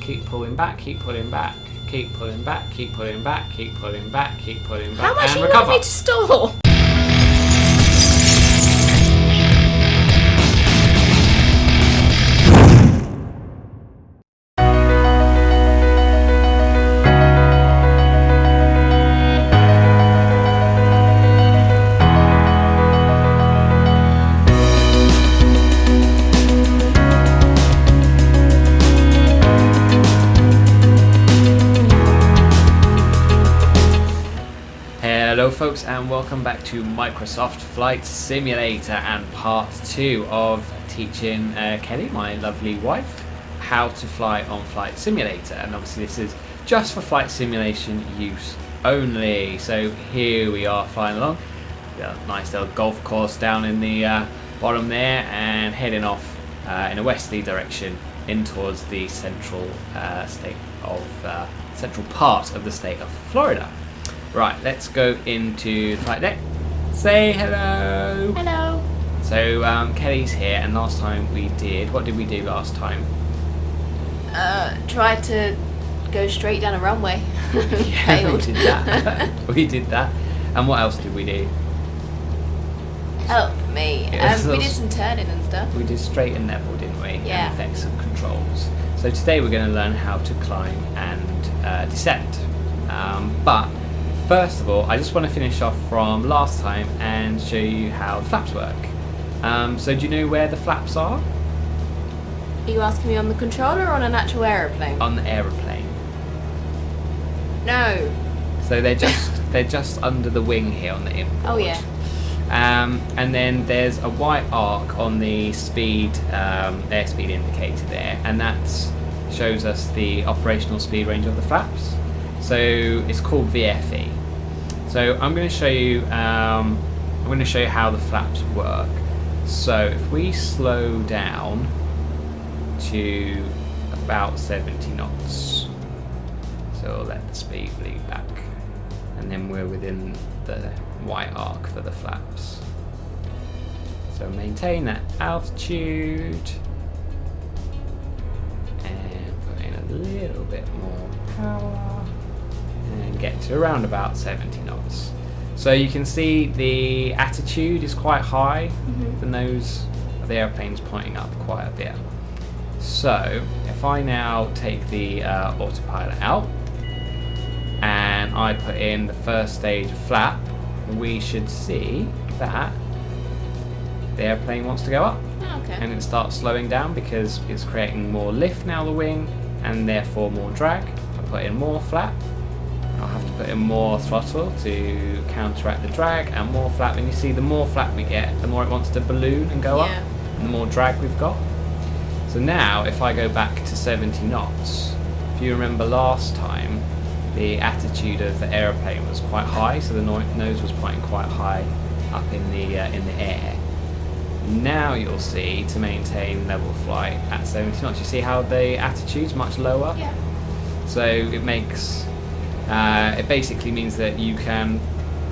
keep pulling back, keep pulling back, keep pulling back, keep pulling back, keep pulling back, keep pulling back, How much and do you recover. want me to stall? Hello folks, and welcome back to Microsoft Flight Simulator and part 2 of teaching Kelly, my lovely wife, how to fly on Flight Simulator. And obviously this is just for flight simulation use only. So here we are flying along, a nice little golf course down in the bottom there, and heading off in a westerly direction in towards the central central part of the state of Florida. Right, let's go into the flight deck. Say hello. Hello. So Kelly's here, and last time what did we do last time? Tried to go straight down a runway. Yeah, Failed. we did that. We did that. And what else did we do? Help me. Yeah, We did some turning and stuff. We did straight and level, didn't we? Yeah. And effects and controls. So today we're going to learn how to climb and descend. But first of all, I just want to finish off from last time and show you how the flaps work. So do you know where the flaps are? Are you asking me on the controller or on an actual aeroplane? On the aeroplane. No. So they're just under the wing here on the inboard. Oh yeah. And then there's a white arc on the speed airspeed indicator there, and that shows us the operational speed range of the flaps. So it's called VFE. So I'm going to show you how the flaps work. So if we slow down to about 70 knots, so we'll let the speed bleed back, and then we're within the white arc for the flaps. So maintain that altitude and put in a little bit more power and get to around about 70 knots. So you can see the attitude is quite high. The nose of the airplane's pointing up quite a bit. So if I now take the autopilot out and I put in the first stage of flap, we should see that the airplane wants to go up. Oh, okay. And it starts slowing down because it's creating more lift now, the wing, and therefore more drag. I put in more flap. I'll have to put in more throttle to counteract the drag, and more flap. And you see, the more flap we get, the more it wants to balloon and go up, and the more drag we've got. So now, if I go back to 70 knots, if you remember last time, the attitude of the aeroplane was quite high, so the nose was pointing quite high up in the air. Now you'll see, to maintain level flight at 70 knots, you see how the attitude's much lower? Yeah. So it basically means that you can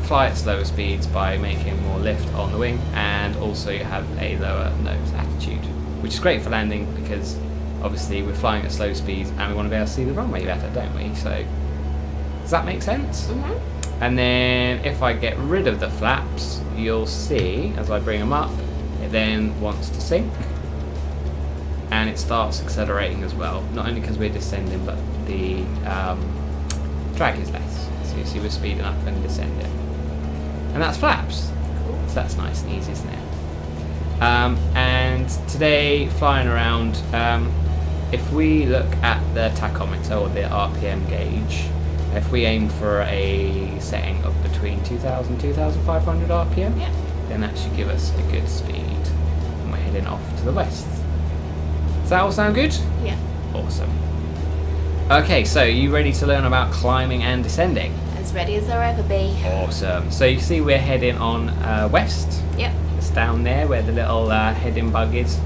fly at slower speeds by making more lift on the wing, and also you have a lower nose attitude, which is great for landing because obviously we're flying at slow speeds and we want to be able to see the runway better, don't we? So does that make sense? Mm-hmm. And then if I get rid of the flaps, you'll see as I bring them up, it then wants to sink and it starts accelerating as well, not only because we're descending, but the drag is less. So you see we're speeding up and descending. And that's flaps. Cool. So that's nice and easy, isn't it? And today, flying around, if we look at the tachometer or the RPM gauge, if we aim for a setting of between 2,000 and 2,500 RPM, then that should give us a good speed. And we're heading off to the west. Does that all sound good? Yeah. Awesome. Okay, so you ready to learn about climbing and descending? As ready as I'll ever be. Awesome. So you see we're heading on west. Yep. It's down there where the little heading bug is.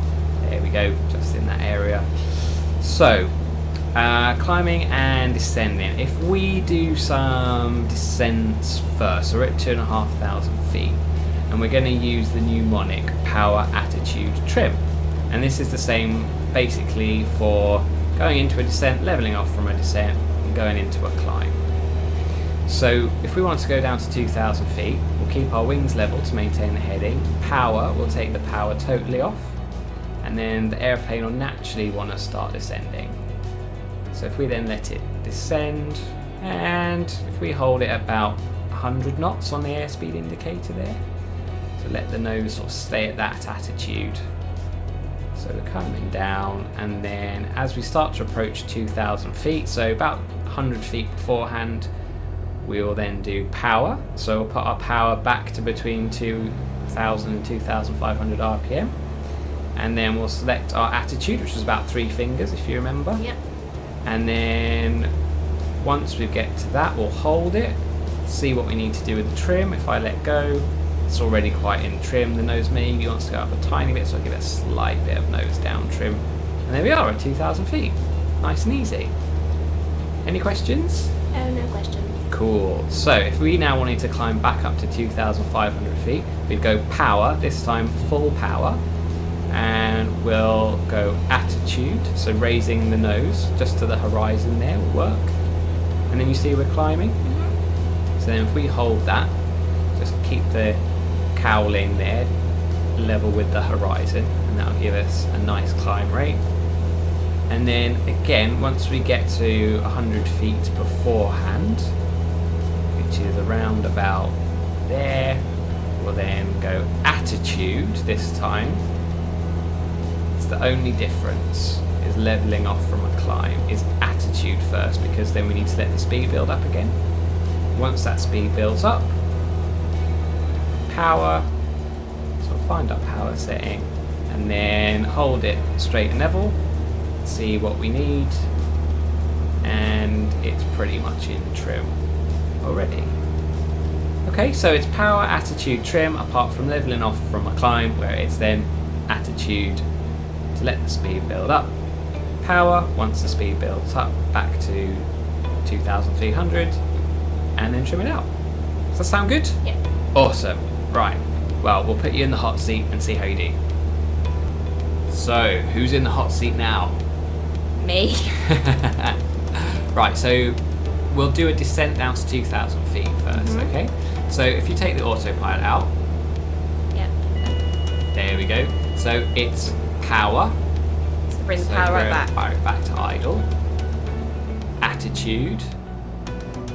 There we go, just in that area. So, climbing and descending. If we do some descents first, so we're at 2,500 feet, and we're going to use the mnemonic power attitude trim. And this is the same basically for going into a descent, levelling off from a descent, and going into a climb. So if we want to go down to 2,000 feet, we'll keep our wings level to maintain the heading. Power, we'll take the power totally off, and then the airplane will naturally want to start descending. So if we then let it descend, and if we hold it about 100 knots on the airspeed indicator there, so let the nose sort of stay at that attitude. So we're coming down, and then as we start to approach 2,000 feet, so about 100 feet beforehand, we will then do power. So we'll put our power back to between 2,000 and 2,500 RPM. And then we'll select our attitude, which is about 3 fingers, if you remember. Yep. And then once we get to that, we'll hold it, see what we need to do with the trim. If I let go, it's already quite in trim. The nose maybe wants to go up a tiny bit, so I'll give it a slight bit of nose down trim. And there we are at 2,000 feet. Nice and easy. Any questions? No questions. Cool. So if we now wanted to climb back up to 2,500 feet, we'd go power, this time full power, and we'll go attitude, so raising the nose just to the horizon there will work. And then you see we're climbing. So then if we hold that, just keep the cowling there level with the horizon, and that'll give us a nice climb rate. And then again, once we get to 100 feet beforehand, which is around about there, we'll then go attitude this time. It's the only difference is leveling off from a climb is attitude first, because then we need to let the speed build up again. Once that speed builds up, power, so I'll find our power setting, and then hold it straight and level, see what we need, and it's pretty much in trim already. Okay, so it's power, attitude, trim, apart from leveling off from a climb, where it's then attitude to let the speed build up, power once the speed builds up back to 2,300, and then trim it out. Does that sound good? Yeah. Awesome. Right, well, we'll put you in the hot seat and see how you do. So, who's in the hot seat now? Me. Right, so we'll do a descent down to 2,000 feet first, okay? So if you take the autopilot out, Yep. there we go. So it's power. So bring the So power right bring back. Power back to idle. Attitude.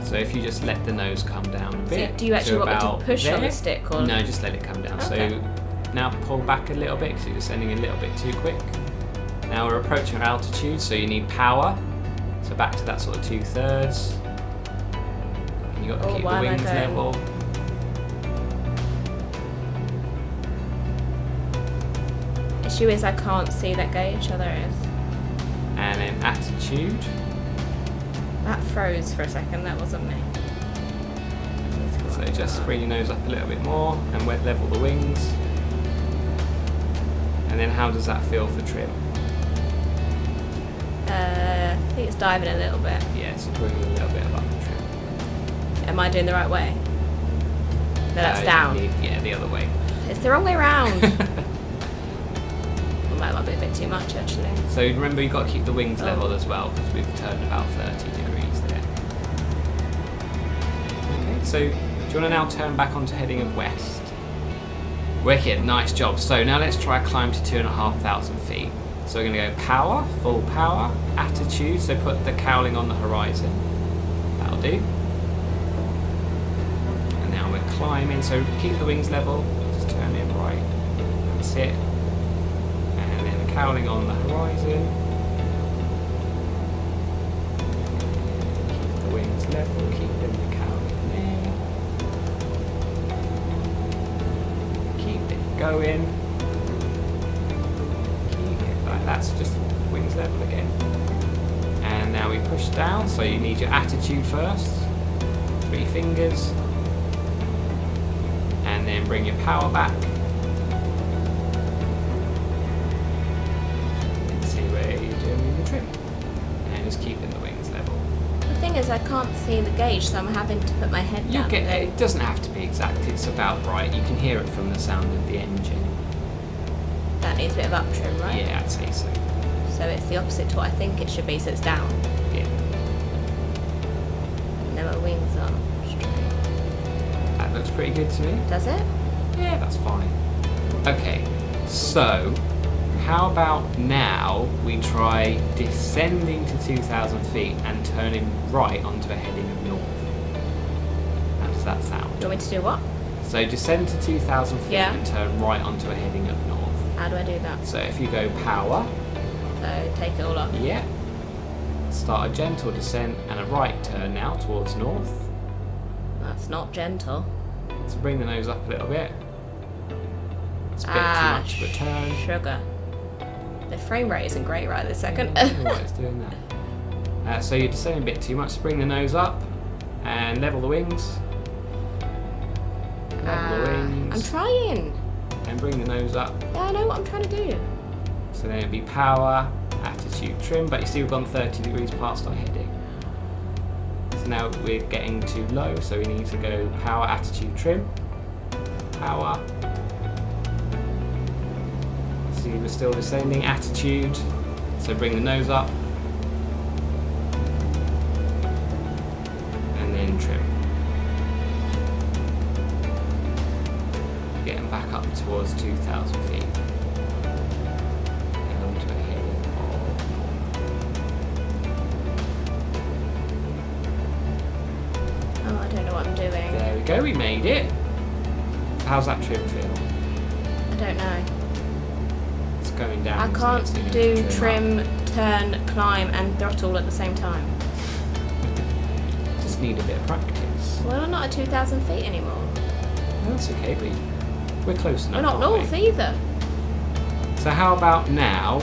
So if you just let the nose come down a So bit. do you actually want me about to push on there. the stick, or No, just let it come down. Okay. So now pull back a little bit because you're descending a little bit too quick. Now we're approaching our altitude, so you need power. So back to that sort of 2/3. And you got to keep the why am I wings going? level. Issue is I can't see that gauge. Oh, there it is. And then attitude. That froze for a second. That wasn't me. So just bring your nose up a little bit more and level the wings. And then how does that feel for trim? I think it's diving a little bit. Yeah, so bring a little bit above the trim. Am I doing the right way? No, that's You down. yeah, the other way. It's the wrong way round. That might be a bit too much, actually. So remember, you've got to keep the wings Oh. level as well, because we've turned about 30 degrees there. Okay, so do you want to now turn back onto heading of west? Wicked, nice job. So now let's try a climb to 2,500 feet. So we're going to go power, full power, attitude, so put the cowling on the horizon. That'll do. And now we're climbing, so keep the wings level, just turn it right. That's it. And then the cowling on the horizon. Keep the wings level, keeping the cowling there. Keep it going. Like that, so just wings level again. And now we push down, so you need your attitude first. 3 fingers. And then bring your power back. And see where you're doing in the trim. And just keeping the wings level. The thing is, I can't see the gauge, so I'm having to put my head You down. get it doesn't have to be exact, it's about right. You can hear it from the sound of the engine. That needs a bit of up trim, right? Yeah, I'd say so. So So it's the opposite to what I think it should be, so it's down. Yeah. And then my wings are straight. That looks pretty good to me. Does it? Yeah, that's fine. Okay, so how about now we try descending to 2,000 feet and turning right onto a heading of north. How does that sound? Do you want me to do what? So descend to 2,000 feet Yeah. and turn right onto a heading of north. How do I do that? So if you go power, So take it all up. yeah, start a gentle descent and a right turn now towards north. That's not gentle. So bring the nose up a little bit. It's a bit too much of a turn. Sugar. The frame rate isn't great right this second. I don't know why it's doing that. So you're descending a bit too much. So bring the nose up and level the wings. Level the wings. I'm trying. And bring the nose up. Yeah, I know what I'm trying to do. So then it'll be power, attitude, trim, but you see we've gone 30 degrees past our heading. So now we're getting too low, so we need to go power, attitude, trim. Power. See, we're still descending, attitude. So bring the nose up. And then trim. Getting back up towards 2,000 feet. And onto a heading of Oh, I don't know what I'm doing. There we go, we made it. How's that trim feel? I don't know. It's going down. I isn't it? can't So you need do to trim, turn, climb, and throttle at the same time. up. Just need a bit of practice. Well, we're not at 2,000 feet anymore. That's okay, but we're close enough. We're not aren't north we? either. So how about now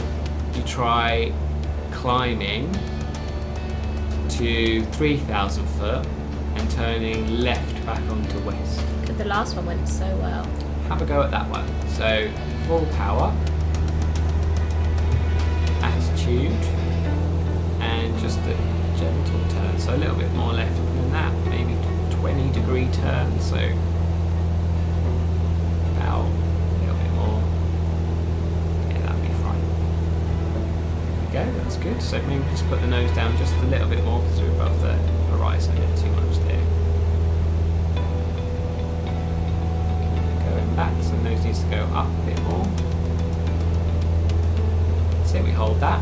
you try climbing to 3,000 foot and turning left back onto west. Because the last one went so well. Have a go at that one. So full power, attitude, and just a gentle turn. So a little bit more left than that, maybe 20-degree turn. So about a little bit more. Yeah, that'd be fine. There we go, that's good. So maybe just put the nose down just a little bit more because we're above the horizon a bit too much there. Going back, so the nose needs to go up a bit more. So we hold that.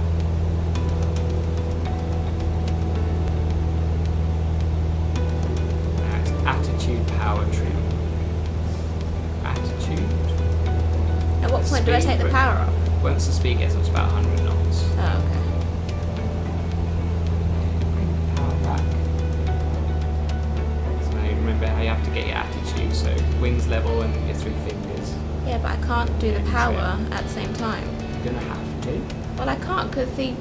Now it's attitude, power, trim. Attitude. At what point do I Speed, take the but- power off? Once the speed gets up to about 100 knots. Oh, okay. Bring the power back. So now you remember how you have to get your attitude, so wings level and your three fingers. Yeah, but I can't do the power at the same time. You're gonna have to. Well, I can't because the...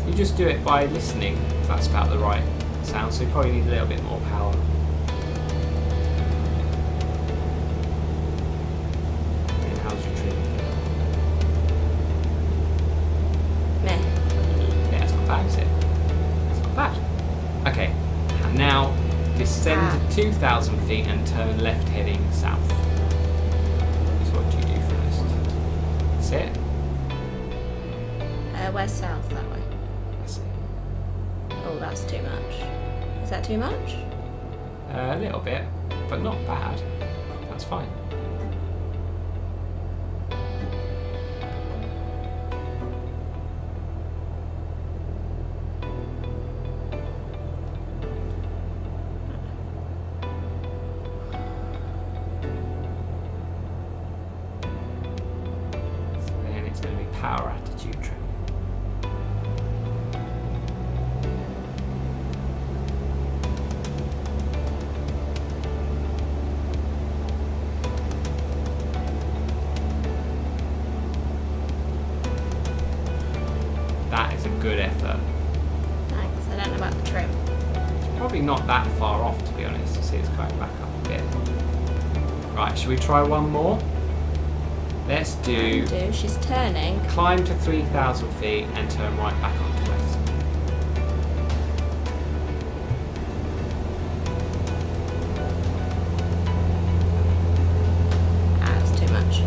You just do it by listening. That's about the right sound, so you probably need a little bit more power. And how's your trim? Meh. Yeah, it's not bad, is it? It's not bad. Okay, and now descend to 2,000 feet and turn left heading south. So what do you do first? That's it. Where's south? That way. That's it. Oh, that's too much. Is that too much? A little bit, but not bad. That's fine. So then it's going to be power, attitude, trim. That is a good effort. Thanks. I don't know about the trim. It's probably not that far off, to be honest. You see it's going back up a bit. Right, should we try one more? Let's do She's turning. climb to 3,000 feet and turn right back onto west. That's too much.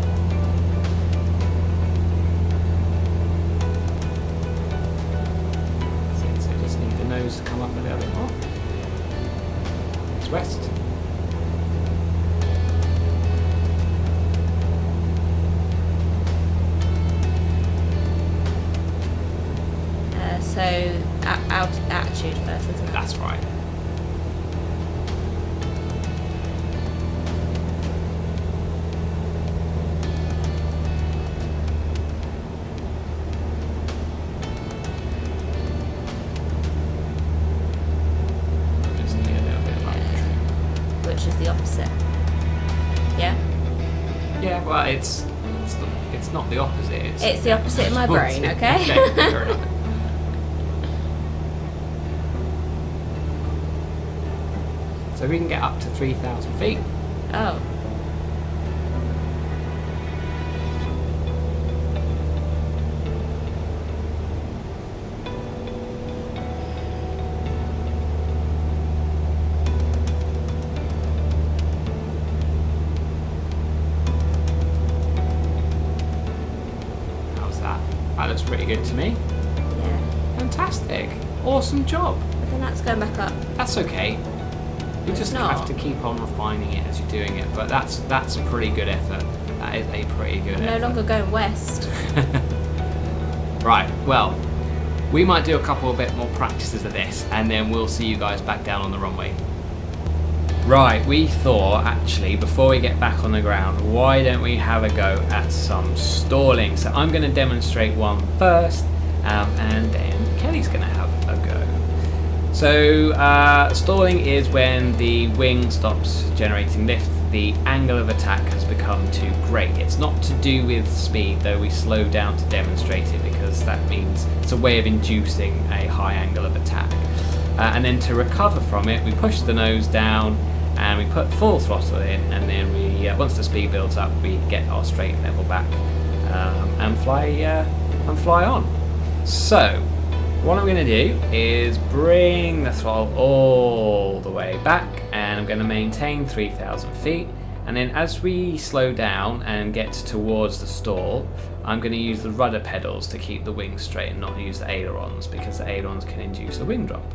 nose to come up a little bit more. It's west. So attitude first, isn't it? That's right. Just need a little bit of arbitrary. Which is the opposite. Yeah? Yeah, well, it's not the opposite. It's the opposite in my brain, okay? Okay, fair enough. So we can get up to 3,000 feet. Oh. How's that? That looks pretty good to me. Yeah. Fantastic. Awesome job. But then that's going back up. That's okay. You just have to keep on refining it as you're doing it, but that's a pretty good effort. That is a pretty good I'm effort. no longer going west. Right, well, we might do a couple of bit more practices of this, and then we'll see you guys back down on the runway. Right, we thought actually before we get back on the ground, why don't we have a go at some stalling? So I'm going to demonstrate one first, and then Kelly's going to have a go. So stalling is when the wing stops generating lift, the angle of attack has become too great. It's not to do with speed, though we slow down to demonstrate it because that means it's a way of inducing a high angle of attack. And then to recover from it, we push the nose down and we put full throttle in, and then we once the speed builds up, we get our straight and level back and fly on. So what I'm going to do is bring the throttle all the way back, and I'm going to maintain 3,000 feet, and then as we slow down and get towards the stall, I'm going to use the rudder pedals to keep the wings straight and not use the ailerons, because the ailerons can induce a wing drop.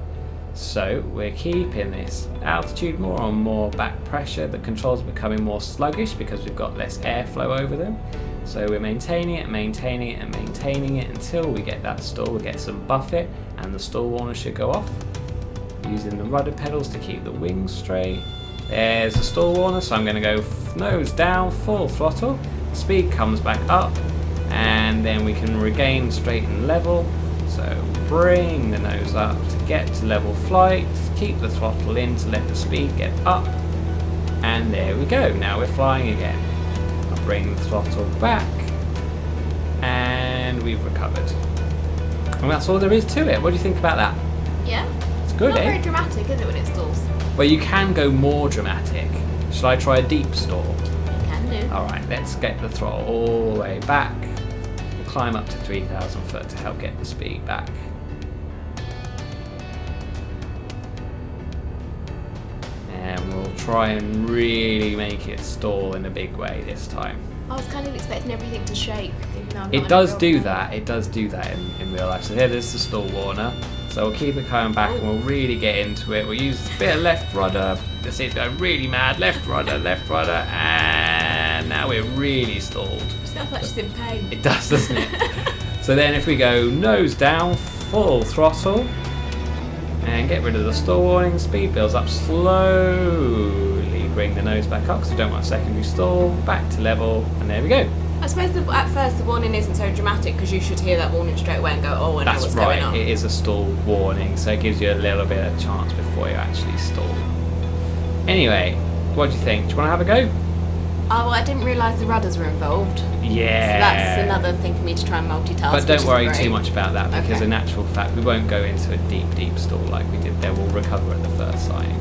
So we're keeping this altitude more and more back pressure. The controls are becoming more sluggish because we've got less airflow over them. So we're maintaining it, maintaining it, and maintaining it until we get that stall. We get some buffet, and the stall warner should go off. Using the rudder pedals to keep the wings straight. There's the stall warner, so I'm going to go nose down, full throttle. Speed comes back up, and then we can regain straight and level. So bring the nose up to get to level flight. Keep the throttle in to let the speed get up, and there we go. Now we're flying again. Bring the throttle back, and we've recovered. And that's all there is to it. What do you think about that? Yeah. It's good, Not eh? very dramatic, is it, when it stalls? Well, you can go more dramatic. Shall I try a deep stall? You can do. Alright, let's get the throttle all the way back. We'll climb up to 3,000 foot to help get the speed back. And we'll try and really make it stall in a big way this time. I was kind of expecting everything to shake. Even though I'm not It in does real do time. that. It does do that in real life. So there's the stall warner. So we'll keep it coming back and we'll really get into it. We'll use a bit of left rudder. You see it's going really mad. Left rudder, and now we're really stalled. It sounds like she's in pain. It does, doesn't it? So then if we go nose down, full throttle, and get rid of the stall warning, speed builds up slowly. Bring the nose back up because we don't want a secondary stall. Back to level, and there we go. I suppose at first the warning isn't so dramatic because you should hear that warning straight away and go, oh, I know That's what's right, going on. it is a stall warning, so it gives you a little bit of chance before you actually stall. Anyway, what do you think? Do you want to have a go? Oh, well, I didn't realise the rudders were involved. Yeah. So that's another thing for me to try and multitask. But don't which worry isn't too great. much about that because Okay. in actual fact we won't go into a deep stall like we did there. We'll recover at the first sign.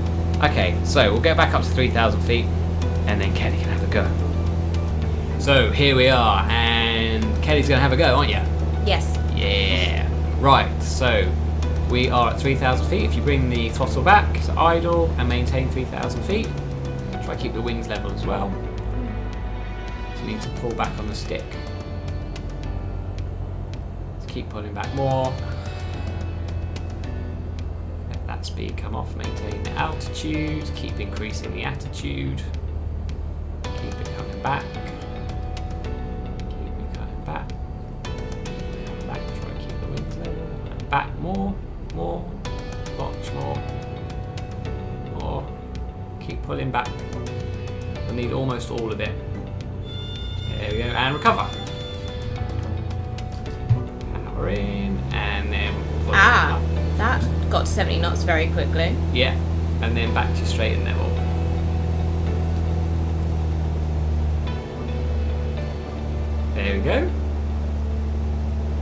Okay, so we'll get back up to 3,000 feet and then Kelly can have a go. So here we are, and Kelly's going to have a go, aren't you? Yes. Yeah. Right, so we are at 3,000 feet. If you bring the throttle back to idle and maintain 3,000 feet, try to keep the wings level as well. So you need to pull back on the stick. Just keep pulling back more. that speed come off, maintain the altitude, keep increasing the attitude, keep it coming back, keep it coming back, try and keep the wings level, and back more, much more, keep pulling back. We'll need almost all of it. There we go, and recover. Power in, and then pull it up. That got to 70 knots very quickly. Yeah, and then back to straight and level. There we go.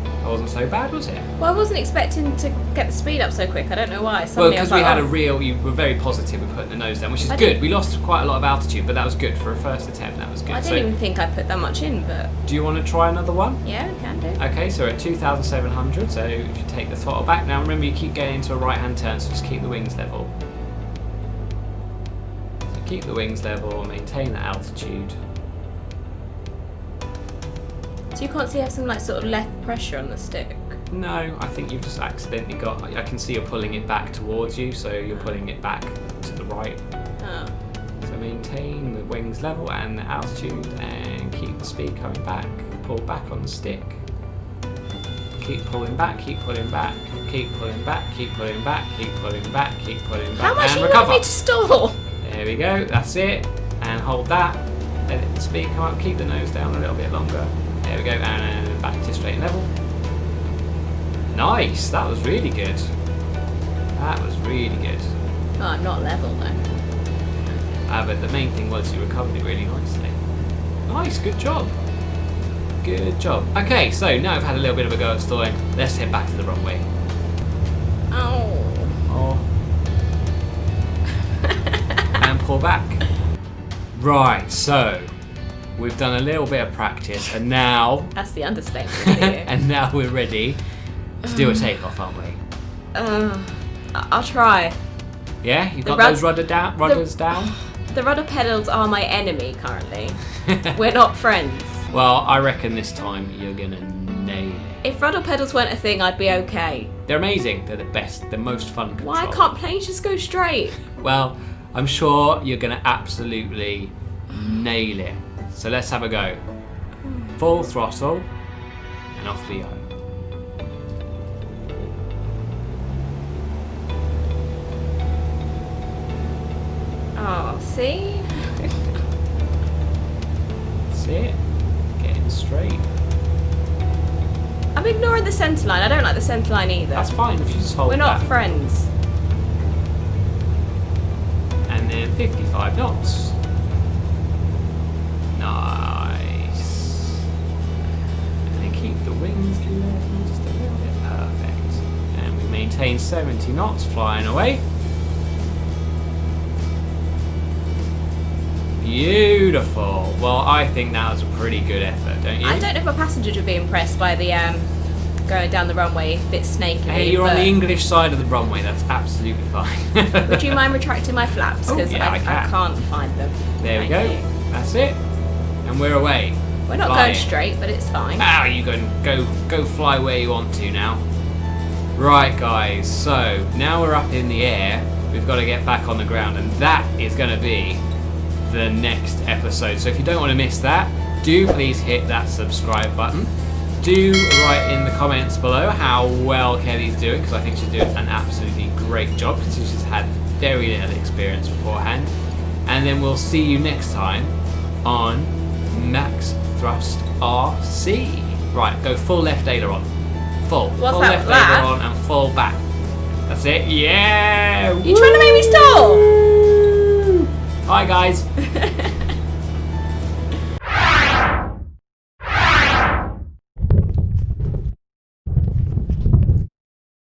That wasn't so bad, was it? Well, I wasn't expecting to get the speed up so quick. I don't know why. Well, Suddenly because we had you were very positive with putting the nose down, which is good. We lost quite a lot of altitude, but that was good for a first attempt. That was good. I didn't even think I put that much in, but... Do you want to try another one? Yeah, we can do. Okay, so we're at 2,700, so if you take the throttle back, now remember you keep getting into a right-hand turn, so just keep the wings level. So keep the wings level, maintain the altitude. So you can't see you have some like sort of left pressure on the stick? No, I think you've just accidentally got... I can see you're pulling it back towards you, so you're pulling it back to the right. Oh. So maintain the wings level and the altitude, and keep the speed coming back. Pull back on the stick. Keep pulling back, keep pulling back, keep pulling back, keep pulling back, keep pulling back, keep pulling back, How much and do you recover. want me to stall? There we go, that's it. And hold that. Let the speed come up, keep the nose down a little bit longer. There we go, and back to straight and level. Nice, that was really good. That was really good. Oh, I'm not level though. But the main thing was you recovered it really nicely. Nice, good job. Good job. Okay, so now I've had a little bit of a go at stalling. Let's head back to the runway. Oh. And pull back. Right, so we've done a little bit of practice, and now That's the understatement here. and now we're ready to do a takeoff, aren't we? I'll try. Yeah, you've got The those rudders down. The rudder pedals are my enemy currently. We're not friends. Well, I reckon this time you're gonna nail it. If rudder pedals weren't a thing, I'd be okay. They're amazing. They're the best. The most fun control. Why can't planes just go straight? Well, I'm sure you're gonna absolutely nail it. So let's have a go. Full throttle, and off we go. Oh, see? That's it. Getting straight. I'm ignoring the centre line. I don't like the centre line either. That's fine if you just hold We're not that. friends. And then 55 knots. Nice. And then keep the wings level just a little bit. Perfect. And we maintain 70 knots flying away. Beautiful. Well, I think that was a pretty good effort, don't you? I don't know if my passengers would be impressed by the going down the runway a bit snakily. Hey, you're on the English side of the runway. That's absolutely fine. Would you mind retracting my flaps? Oh, Because yeah, I can. can't find them. There we Thank go. you. That's it. And we're away. We're not Flying. going straight, but it's fine. Ah, you go fly where you want to now. Right, guys. So now we're up in the air. We've got to get back on the ground, and that is going to be the next episode. So if you don't want to miss that, do please hit that subscribe button. Do write in the comments below how well Kelly's doing, because I think she's doing an absolutely great job, because she's had very little experience beforehand. And then we'll see you next time on Max Thrust RC. Right, go full left aileron. Full What's full that, left that? aileron and full back. That's it. Yeah. You trying to make me stall? Woo! Bye, guys.